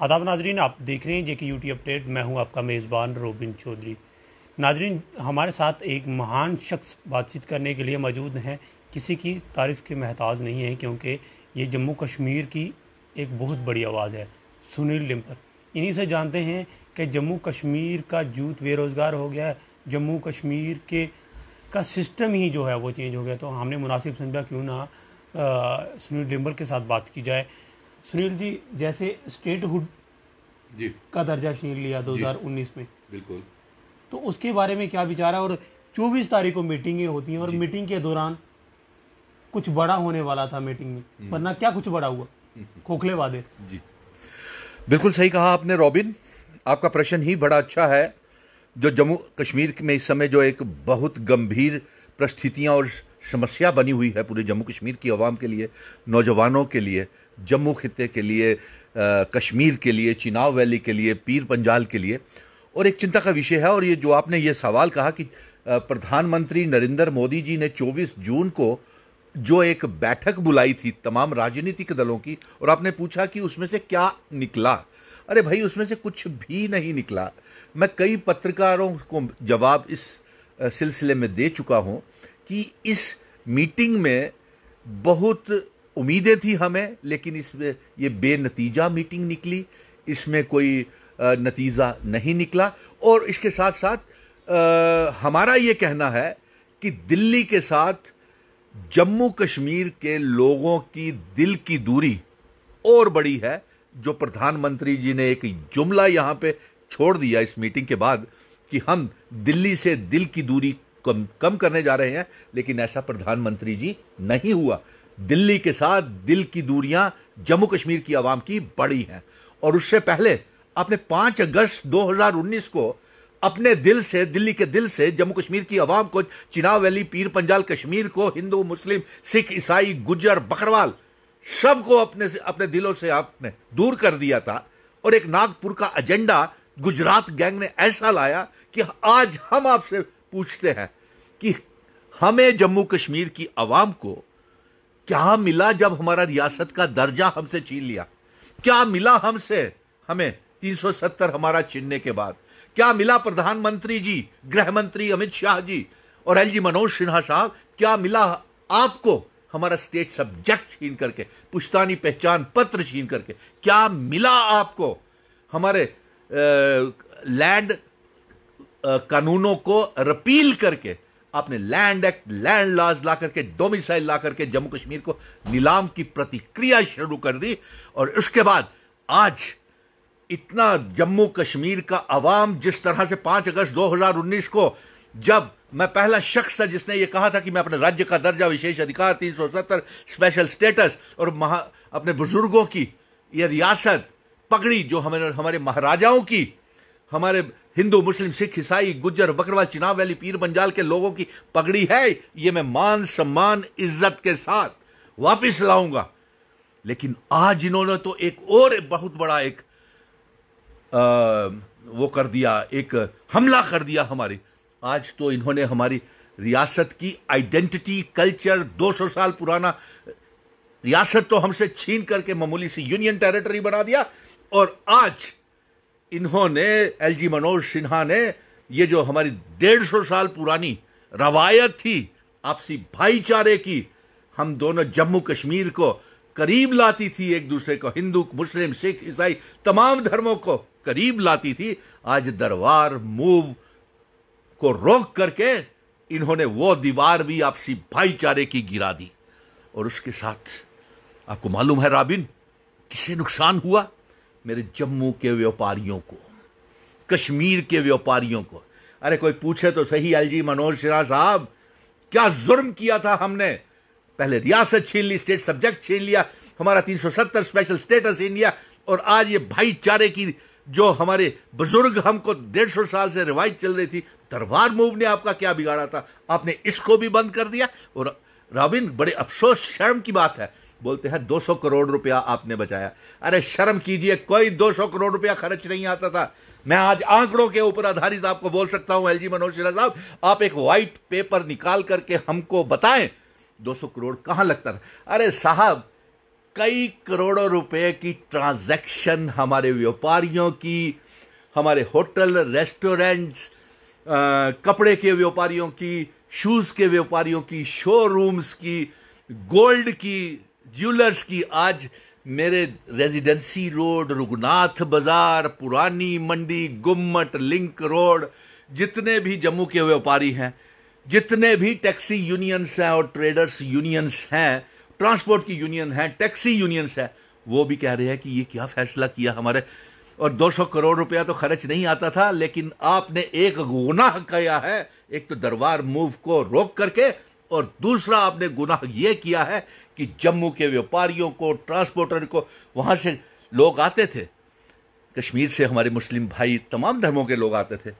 आदाब नाजरीन, आप देख रहे हैं जेके यूटी अपडेट। मैं हूं आपका मेज़बान रोबिन चौधरी। नाजरीन, हमारे साथ एक महान शख्स बातचीत करने के लिए मौजूद हैं। किसी की तारीफ़ के महताज नहीं है, क्योंकि ये जम्मू कश्मीर की एक बहुत बड़ी आवाज़ है, सुनील लिम्पर। इन्हीं से जानते हैं कि जम्मू कश्मीर का यूथ बेरोज़गार हो गया है, जम्मू कश्मीर के का सिस्टम ही जो है वो चेंज हो गया। तो हमने मुनासिब समझा क्यों ना सुनील लिम्पर के साथ बात की जाए। सुनील जी, जैसे स्टेटहुड जी का दर्जा छीन लिया 2019 में, बिल्कुल। तो उसके बारे में क्या विचार है? और 24 तारीख को मीटिंगें होती हैं और मीटिंग के दौरान कुछ बड़ा होने वाला था मीटिंग में, वरना क्या कुछ बड़ा हुआ? खोखले वादे। जी बिल्कुल सही कहा आपने रॉबिन। आपका प्रश्न ही बड़ा अच्छा है। जो जम्मू कश्मीर में इस समय जो एक बहुत गंभीर परिस्थितियां और समस्या बनी हुई है पूरे जम्मू कश्मीर की आवाम के लिए, नौजवानों के लिए, जम्मू खित्ते के लिए, कश्मीर के लिए, चिनाब वैली के लिए, पीर पंजाल के लिए, और एक चिंता का विषय है। और ये जो आपने ये सवाल कहा कि प्रधानमंत्री नरेंद्र मोदी जी ने 24 जून को जो एक बैठक बुलाई थी तमाम राजनीतिक दलों की, और आपने पूछा कि उसमें से क्या निकला। अरे भाई, उसमें से कुछ भी नहीं निकला। मैं कई पत्रकारों को जवाब इस सिलसिले में दे चुका हूं कि इस मीटिंग में बहुत उम्मीदें थी हमें, लेकिन इसमें ये बेनतीजा मीटिंग निकली। इसमें कोई नतीजा नहीं निकला। और इसके साथ साथ हमारा ये कहना है कि दिल्ली के साथ जम्मू कश्मीर के लोगों की दिल की दूरी और बड़ी है। जो प्रधानमंत्री जी ने एक जुमला यहां पे छोड़ दिया इस मीटिंग के बाद कि हम दिल्ली से दिल की दूरी कम करने जा रहे हैं, लेकिन ऐसा प्रधानमंत्री जी नहीं हुआ। दिल्ली के साथ दिल की दूरियां जम्मू कश्मीर की आवाम की बड़ी हैं। और उससे पहले आपने 5 अगस्त 2019 को अपने दिल से, दिल्ली के दिल से जम्मू कश्मीर की आवाम को, चिनाब वैली, पीर पंजाल कश्मीर को, हिंदू, मुस्लिम, सिख, ईसाई, गुज्जर, बकरवाल, सबको अपने दिलों से आपने दूर कर दिया था। और एक नागपुर का एजेंडा गुजरात गैंग ने ऐसा लाया कि आज हम आपसे पूछते हैं कि हमें जम्मू कश्मीर की आवाम को क्या मिला जब हमारा रियासत का दर्जा हमसे छीन लिया? क्या मिला हमसे? हमें 370 हमारा छीनने के बाद क्या मिला? प्रधानमंत्री जी, गृह मंत्री अमित शाह जी और एलजी मनोज सिन्हा साहब, क्या मिला आपको हमारा स्टेट सब्जेक्ट छीन करके, पुश्तैनी पहचान पत्र छीन करके? क्या मिला आपको? हमारे लैंड कानूनों को रिपील करके आपने लैंड एक्ट, लैंड लॉज ला करके, डोमिसाइल ला करके जम्मू कश्मीर को नीलाम की प्रक्रिया शुरू कर दी। और उसके बाद आज इतना जम्मू कश्मीर का अवाम जिस तरह से 5 अगस्त 2019 को, जब मैं पहला शख्स था जिसने यह कहा था कि मैं अपने राज्य का दर्जा, विशेष अधिकार, 370 स्पेशल स्टेटस और अपने बुजुर्गों की यह रियासत पगड़ी जो हमारे महाराजाओं की, हमारे हिंदू, मुस्लिम, सिख, ईसाई, गुज्जर, बकरवाल, चिनाब वैली, पीर पंजाल के लोगों की पगड़ी है, ये मैं मान सम्मान इज्जत के साथ वापस लाऊंगा। लेकिन आज इन्होंने तो एक और बहुत बड़ा एक वो कर दिया, एक हमला कर दिया हमारी। आज तो इन्होंने हमारी रियासत की आइडेंटिटी, कल्चर, 200 साल पुराना रियासत तो हमसे छीन करके मामूली सी यूनियन टेरिटरी बना दिया। और आज इन्होंने, एलजी मनोज सिन्हा ने, ये जो हमारी 150 साल पुरानी रवायत थी आपसी भाईचारे की, हम दोनों जम्मू कश्मीर को करीब लाती थी एक दूसरे को, हिंदू, मुस्लिम, सिख, ईसाई, तमाम धर्मों को करीब लाती थी, आज दरबार मूव को रोक करके इन्होंने वो दीवार भी आपसी भाईचारे की गिरा दी। और उसके साथ आपको मालूम है रॉबिन, किसे नुकसान हुआ? मेरे जम्मू के व्यापारियों को, कश्मीर के व्यापारियों को। अरे कोई पूछे तो सही, एलजी मनोज सिन्हा साहब, क्या जुर्म किया था हमने? पहले रियासत छीन ली, स्टेट सब्जेक्ट छीन लिया, हमारा 370 स्पेशल स्टेटस छीन लिया, और आज ये भाईचारे की जो हमारे बुजुर्ग, हमको 150 साल से रिवायत चल रही थी, दरबार मूव ने आपका क्या बिगाड़ा था? आपने इसको भी बंद कर दिया। और रॉबिन, बड़े अफसोस, शर्म की बात है, बोलते हैं 200 करोड़ रुपया आपने बचाया। अरे शर्म कीजिए, कोई 200 करोड़ रुपया खर्च नहीं आता था। मैं आज आंकड़ों के ऊपर आधारित आपको बोल सकता हूं एलजी मनोज सिन्हा साहब, आप एक व्हाइट पेपर निकाल करके हमको बताएं 200 करोड़ कहां लगता था। अरे साहब, कई करोड़ों रुपए की ट्रांजैक्शन हमारे व्यापारियों की, हमारे होटल रेस्टोरेंट्स, कपड़े के व्यापारियों की, शूज़ के व्यापारियों की, शोरूम्स की, गोल्ड की, ज्वेलर्स की, आज मेरे रेजिडेंसी रोड, रघुनाथ बाजार, पुरानी मंडी, गुम्मट, लिंक रोड, जितने भी जम्मू के व्यापारी हैं, जितने भी टैक्सी यूनियंस हैं और ट्रेडर्स यूनियंस हैं, ट्रांसपोर्ट की यूनियन है, टैक्सी यूनियंस है, वो भी कह रहे हैं कि ये क्या फैसला किया हमारे। और 200 करोड़ रुपया तो खर्च नहीं आता था, लेकिन आपने एक गुनाह किया है, एक तो दरबार मूव को रोक करके, और दूसरा आपने गुनाह ये किया है कि जम्मू के व्यापारियों को, ट्रांसपोर्टर को, वहां से लोग आते थे, कश्मीर से हमारे मुस्लिम भाई, तमाम धर्मों के लोग आते थे,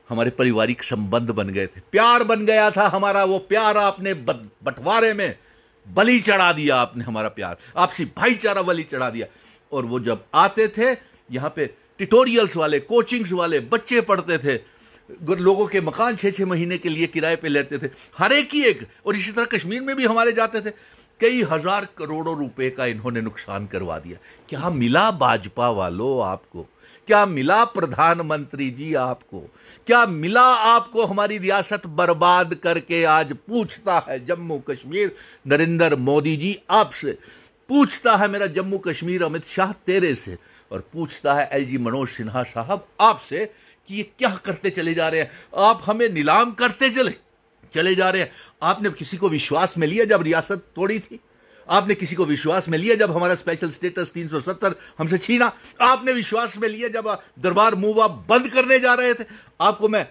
हमारे पारिवारिक संबंध बन गए थे, प्यार बन गया था हमारा। वो प्यार आपने बंटवारे में बलि चढ़ा दिया, आपने हमारा प्यार, आपसी भाईचारा बलि चढ़ा दिया। और वो जब आते थे यहाँ पे, ट्यूटोरियल्स वाले, कोचिंग्स वाले बच्चे पढ़ते थे, लोगों के मकान 6-6 महीने के लिए किराए पे लेते थे, हर एक ही एक। और इसी तरह कश्मीर में भी हमारे जाते थे। कई हजार करोड़ों रुपए का इन्होंने नुकसान करवा दिया। क्या मिला भाजपा वालों आपको? क्या मिला प्रधानमंत्री जी आपको? क्या मिला आपको? हमारी रियासत बर्बाद करके आज पूछता है जम्मू कश्मीर, नरेंद्र मोदी जी आपसे पूछता है, मेरा जम्मू कश्मीर अमित शाह तेरे से, और पूछता है एलजी मनोज सिन्हा साहब आपसे कि ये क्या करते चले जा रहे हैं? आप हमें नीलाम करते चले जा रहे हैं। आपने किसी को विश्वास में लिया जब रियासत तोड़ी थी? आपने किसी को विश्वास में लिया जब हमारा स्पेशल स्टेटस 370 हमसे छीना? आपने विश्वास में लिया जब दरबार मूव आप बंद करने जा रहे थे? आपको मैं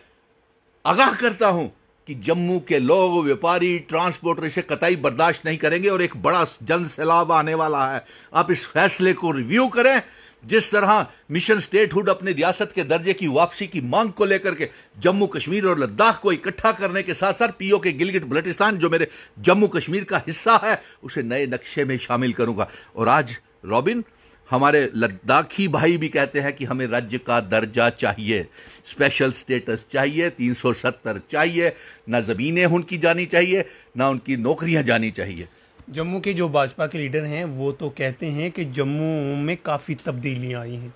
आगाह करता हूं कि जम्मू के लोग, व्यापारी, ट्रांसपोर्टर इसे कतई बर्दाश्त नहीं करेंगे और एक बड़ा जन सैलाब आने वाला है। आप इस फैसले को रिव्यू करें। जिस तरह मिशन स्टेटहुड अपने रियासत के दर्जे की वापसी की मांग को लेकर के जम्मू कश्मीर और लद्दाख को इकट्ठा करने के साथ साथ पीओ के गिलगिट बल्टिस्तान जो मेरे जम्मू कश्मीर का हिस्सा है, उसे नए नक्शे में शामिल करूंगा। और आज रॉबिन, हमारे लद्दाखी भाई भी कहते हैं कि हमें राज्य का दर्जा चाहिए, स्पेशल स्टेटस चाहिए, 370 चाहिए, ना ज़मीनें उनकी जानी चाहिए, ना उनकी नौकरियां जानी चाहिए। जम्मू के जो भाजपा के लीडर हैं वो तो कहते हैं कि जम्मू में काफ़ी तब्दीलियां आई हैं।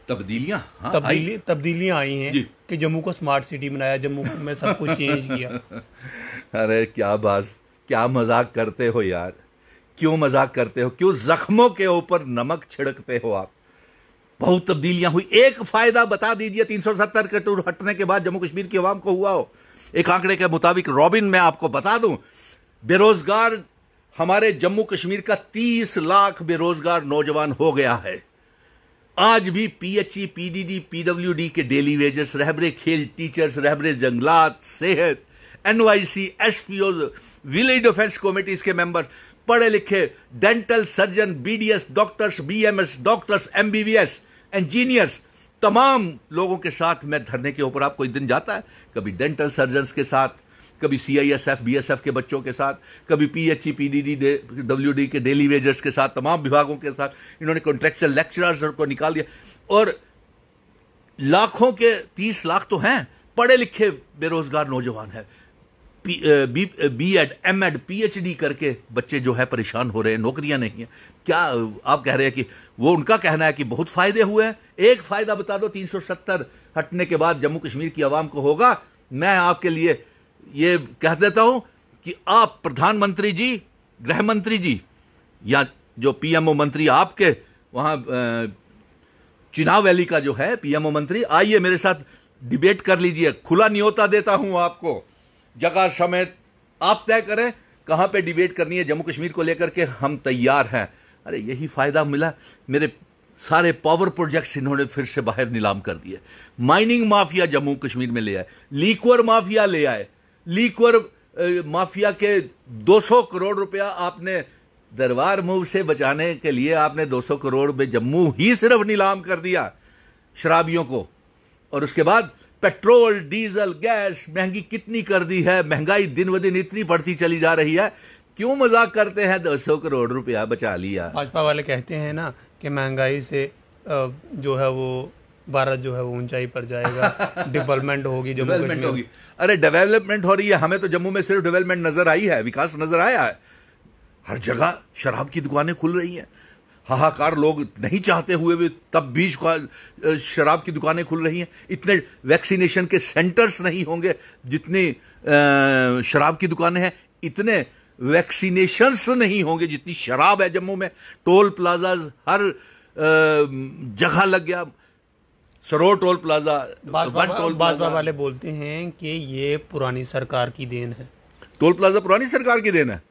तब्दीलियां? हाँ, तब्दीलियां आई हैं कि जम्मू को स्मार्ट सिटी बनाया, जम्मू में सब कुछ चेंज किया। अरे क्या बात, क्या मजाक करते हो यार, क्यों मजाक करते हो? क्यों जख्मों के ऊपर नमक छिड़कते हो आप? बहुत तब्दीलियां हुई। एक फायदा बता दीजिए 370 के टूर हटने के बाद जम्मू कश्मीर की आवाम को हुआ हो। एक आंकड़े के मुताबिक रॉबिन, मैं आपको बता दूं, बेरोजगार हमारे जम्मू कश्मीर का 30 लाख बेरोजगार नौजवान हो गया है। आज भी पीएचई, पीडीडी, पीडब्ल्यूडी के डेली वेजेस, रहबरे खेल टीचर्स, रहबरे जंगलात, सेहत, NYC, SPO, village defence committees के मेंबर्स, पढ़े लिखे dental surgeon, BDS doctors, BMS doctors, MBBS engineers, तमाम लोगों के साथ मैं धरने के ऊपर, आप कोई दिन जाता है कभी डेंटल सर्जन्स के साथ, कभी सीआईएसएफ बीएसएफ के बच्चों के साथ, कभी पीएचई, पीडीडी, डब्ल्यूडी के डेली वेजर्स के साथ, तमाम विभागों के साथ इन्होंने कॉन्ट्रेक्चुअल लेक्चरर्स को निकाल दिया। और लाखों के 30 लाख तो हैं पढ़े लिखे बेरोजगार नौजवान हैं। बीएड, एमएड, पीएचडी करके बच्चे जो है परेशान हो रहे हैं, नौकरियां नहीं है। क्या आप कह रहे हैं कि वो, उनका कहना है कि बहुत फायदे हुए हैं? एक फायदा बता दो 370 हटने के बाद जम्मू कश्मीर की आवाम को होगा। मैं आपके लिए ये कह देता हूं कि आप प्रधानमंत्री जी, गृह मंत्री जी, या जो पीएमओ मंत्री आपके वहां चिनाब वैली का जो है पीएमओ मंत्री, आइए मेरे साथ डिबेट कर लीजिए। खुला न्योता देता हूं आपको, जगह समेत आप तय करें कहां पे डिबेट करनी है जम्मू कश्मीर को लेकर के, हम तैयार हैं। अरे यही फायदा मिला, मेरे सारे पावर प्रोजेक्ट्स इन्होंने फिर से बाहर नीलाम कर दिए। माइनिंग माफिया जम्मू कश्मीर में ले आए, लीक्वर माफिया ले आए, लीक्वर माफिया के 200 करोड़ रुपया आपने दरबार मूव से बचाने के लिए आपने 200 करोड़ में जम्मू ही सिर्फ नीलाम कर दिया शराबियों को। और उसके बाद पेट्रोल, डीजल, गैस महंगी कितनी कर दी है। महंगाई दिन ब दिन इतनी बढ़ती चली जा रही है, क्यों मजाक करते हैं? 200 करोड़ रुपया बचा लिया। भाजपा वाले कहते हैं ना कि महंगाई से जो है वो भारत जो है वो ऊंचाई पर जाएगा, डेवलपमेंट होगी, डेवलपमेंट होगी। अरे डेवलपमेंट हो रही है, हमें तो जम्मू में सिर्फ डेवलपमेंट नजर आई है, विकास नजर आया है। हर जगह शराब की दुकानें खुल रही हैं, हाहाकार, लोग नहीं चाहते हुए भी तब भी शराब की दुकानें खुल रही हैं। इतने वैक्सीनेशन के सेंटर्स नहीं होंगे जितनी शराब की दुकानें हैं, इतने वैक्सीनेशंस नहीं होंगे जितनी शराब है जम्मू में। टोल प्लाजाज हर जगह लग गया, सरोर टोल प्लाजा, भाजपा वाले बोलते हैं कि ये पुरानी सरकार की देन है। टोल प्लाजा पुरानी सरकार की देन है?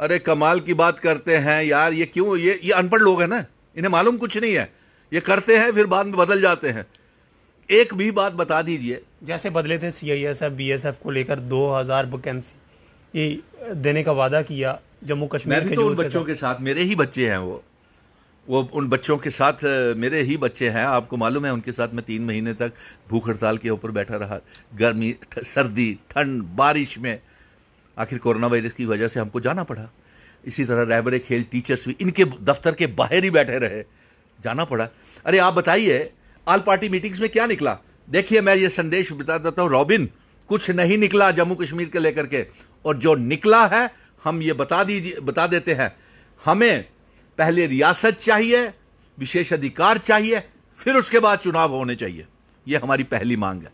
अरे कमाल की बात करते हैं यार, ये क्यों? ये अनपढ़ लोग हैं ना, इन्हें मालूम कुछ नहीं है, ये करते हैं फिर बाद में बदल जाते हैं। एक भी बात बता दीजिए। जैसे बदले थे CISF BSF को लेकर 2000 वैकेंसी देने का वादा किया जम्मू कश्मीर के, तो उन बच्चों के साथ, मेरे ही बच्चे हैं वो उन बच्चों के साथ मेरे ही बच्चे हैं। आपको मालूम है, उनके साथ मैं 3 महीने तक भूख हड़ताल के ऊपर बैठा रहा, गर्मी, सर्दी, ठंड, बारिश में। आखिर कोरोना वायरस की वजह से हमको जाना पड़ा। इसी तरह रहबरे खेल टीचर्स भी इनके दफ्तर के बाहर ही बैठे रहे, जाना पड़ा। अरे आप बताइए, ऑल पार्टी मीटिंग्स में क्या निकला? देखिए, मैं ये संदेश बता देता हूँ रॉबिन, कुछ नहीं निकला जम्मू कश्मीर के लेकर के, और जो निकला है हम ये बता देते हैं। हमें पहले रियासत चाहिए, विशेष अधिकार चाहिए, फिर उसके बाद चुनाव होने चाहिए। ये हमारी पहली मांग है।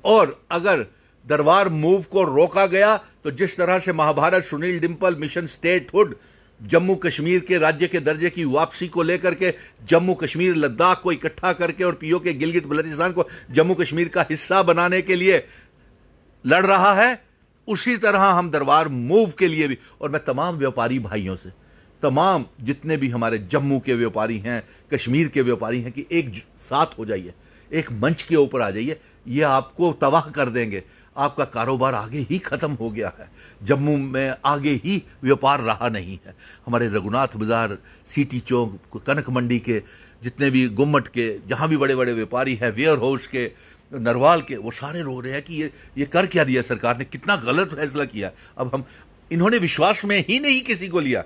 और अगर दरबार मूव को रोका गया तो जिस तरह से महाभारत, सुनील डिंपल, मिशन स्टेटहुड, जम्मू कश्मीर के राज्य के दर्जे की वापसी को लेकर के जम्मू कश्मीर लद्दाख को इकट्ठा करके और POK गिलगित बल्तिस्तान को जम्मू कश्मीर का हिस्सा बनाने के लिए लड़ रहा है, उसी तरह हम दरबार मूव के लिए भी। और मैं तमाम व्यापारी भाइयों से, तमाम जितने भी हमारे जम्मू के व्यापारी हैं, कश्मीर के व्यापारी हैं, कि एक साथ हो जाइए, एक मंच के ऊपर आ जाइए। ये आपको तबाह कर देंगे। आपका कारोबार आगे ही खत्म हो गया है, जम्मू में आगे ही व्यापार रहा नहीं है। हमारे रघुनाथ बाजार, सिटी चौक, कनक मंडी के जितने भी, गुम्मट के, जहाँ भी बड़े बड़े व्यापारी हैं, वेयर हाउस के, नरवाल के, वो सारे रो रहे हैं कि ये कर क्या दिया सरकार ने, कितना गलत फैसला किया। अब इन्होंने विश्वास में ही नहीं किसी को लिया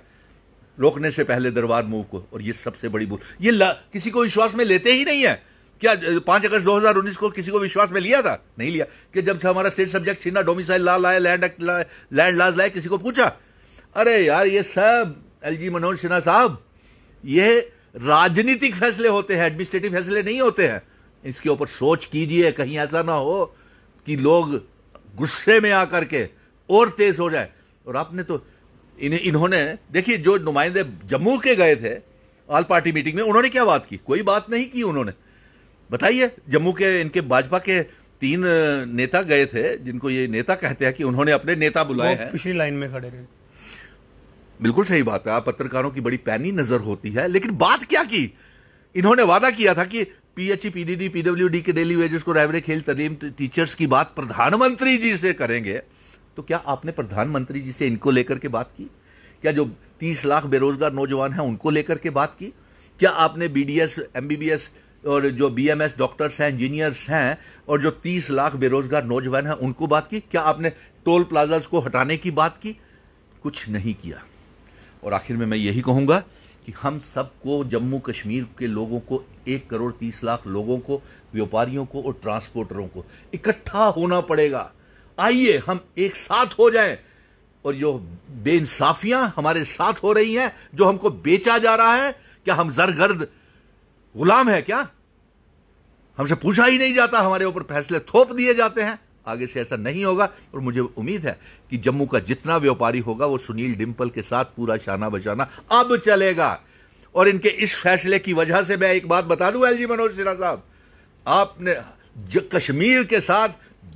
रोकने से पहले दरबार मूव को, और ये सबसे बड़ी भूल। ये किसी को विश्वास में लेते ही नहीं है। क्या 5 अगस्त 2019 को किसी को विश्वास में लिया था? नहीं लिया। कि जब से हमारा स्टेट सब्जेक्ट छीना, डोमिसाइल लॉ लाए, लैंड लॉज लाए, किसी को पूछा? अरे यार, ये सब LG मनोज सिन्हा साहब, ये राजनीतिक फैसले होते हैं, एडमिनिस्ट्रेटिव फैसले नहीं होते हैं। इसके ऊपर सोच कीजिए, कहीं ऐसा ना हो कि लोग गुस्से में आकर के और तेज हो जाए। और आपने तो इन्होंने देखिए, जो नुमाइंदे जम्मू के गए थे ऑल पार्टी मीटिंग में, उन्होंने क्या बात की? कोई बात नहीं की उन्होंने। बताइए, जम्मू के इनके भाजपा के 3 नेता गए थे, जिनको ये नेता कहते हैं कि उन्होंने अपने नेता बुलाए हैं, पिछली लाइन में खड़े रहे। बिल्कुल सही बात है। आप पत्रकारों की बड़ी पैनी नजर होती है, लेकिन बात क्या की? इन्होंने वादा किया था कि PHE, PDD, PWD के डेली वेजेस को रहबरे खेल तालीम टीचर्स की बात प्रधानमंत्री जी से करेंगे। तो क्या आपने प्रधानमंत्री जी से इनको लेकर के बात की? क्या जो 30 लाख बेरोजगार नौजवान हैं उनको लेकर के बात की? क्या आपने BDS, MBBS और जो BMS डॉक्टर्स हैं, इंजीनियर्स हैं, और जो 30 लाख बेरोजगार नौजवान हैं उनको बात की? क्या आपने टोल प्लाजाज को हटाने की बात की? कुछ नहीं किया। और आखिर में मैं यही कहूंगा कि हम सबको, जम्मू कश्मीर के लोगों को, 1 करोड़ 30 लाख लोगों को, व्यापारियों को और ट्रांसपोर्टरों को इकट्ठा होना पड़ेगा। आइए हम एक साथ हो जाएं। और जो बेइंसाफियां हमारे साथ हो रही हैं, जो हमको बेचा जा रहा है, क्या हम जरगर्द गुलाम है क्या? हमसे पूछा ही नहीं जाता, हमारे ऊपर फैसले थोप दिए जाते हैं। आगे से ऐसा नहीं होगा। और मुझे उम्मीद है कि जम्मू का जितना व्यापारी होगा वो सुनील डिंपल के साथ पूरा शाना बशाना अब चलेगा। और इनके इस फैसले की वजह से मैं एक बात बता दूं LG मनोज सिन्हा साहब, आपने कश्मीर के साथ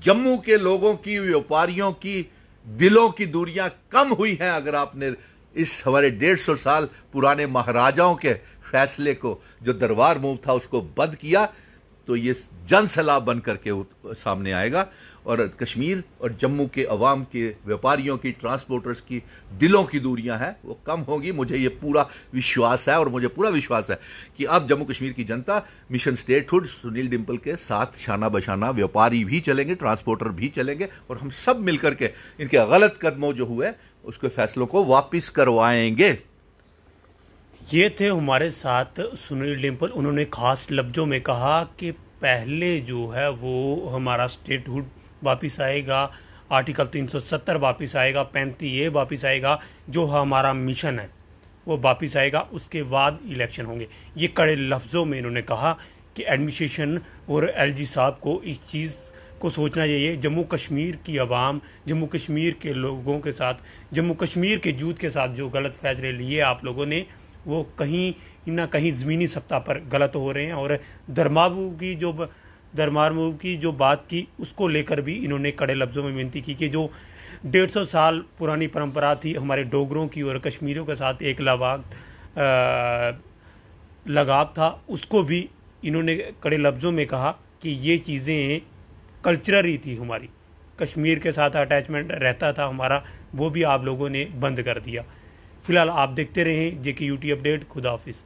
जम्मू के लोगों की, व्यापारियों की दिलों की दूरियां कम हुई हैं। अगर आपने इस हमारे 150 साल पुराने महाराजाओं के फैसले को, जो दरबार मूव था, उसको बंद किया, तो ये जन सलाह बन करके सामने आएगा। और कश्मीर और जम्मू के अवाम के, व्यापारियों की, ट्रांसपोर्टर्स की दिलों की दूरियां हैं वो कम होगी। मुझे ये पूरा विश्वास है। और मुझे पूरा विश्वास है कि अब जम्मू कश्मीर की जनता मिशन स्टेटहुड, सुनील डिंपल के साथ शाना बशाना, व्यापारी भी चलेंगे, ट्रांसपोर्टर भी चलेंगे, और हम सब मिलकर के इनके गलत कदमों जो हुए उसके फैसलों को वापिस करवाएंगे। ये थे हमारे साथ सुनील डिंपल। उन्होंने खास लफ्जों में कहा कि पहले जो है वो हमारा स्टेटहुड वापस आएगा, आर्टिकल 370 वापस आएगा, 35A वापस आएगा, जो हमारा मिशन है वो वापस आएगा, उसके बाद इलेक्शन होंगे। ये कड़े लफ्ज़ों में इन्होंने कहा कि एडमिनिस्ट्रेशन और एलजी साहब को इस चीज़ को सोचना चाहिए। जम्मू कश्मीर की आवाम, जम्मू कश्मीर के लोगों के साथ, जम्मू कश्मीर के यूथ के साथ जो गलत फैसले लिए आप लोगों ने, वो कहीं ना कहीं ज़मीनी सत्ता पर गलत हो रहे हैं। और धर्मार्मू की जो बात की, उसको लेकर भी इन्होंने कड़े लफ्ज़ों में विनती की कि जो 150 साल पुरानी परंपरा थी हमारे डोगरों की और कश्मीरियों के साथ एक लगाव था, उसको भी इन्होंने कड़े लफ्ज़ों में कहा कि ये चीज़ें कल्चरल थी, हमारी कश्मीर के साथ अटैचमेंट रहता था हमारा, वो भी आप लोगों ने बंद कर दिया। फ़िलहाल आप देखते रहें JK UT अपडेट। खुदा हाफिज़।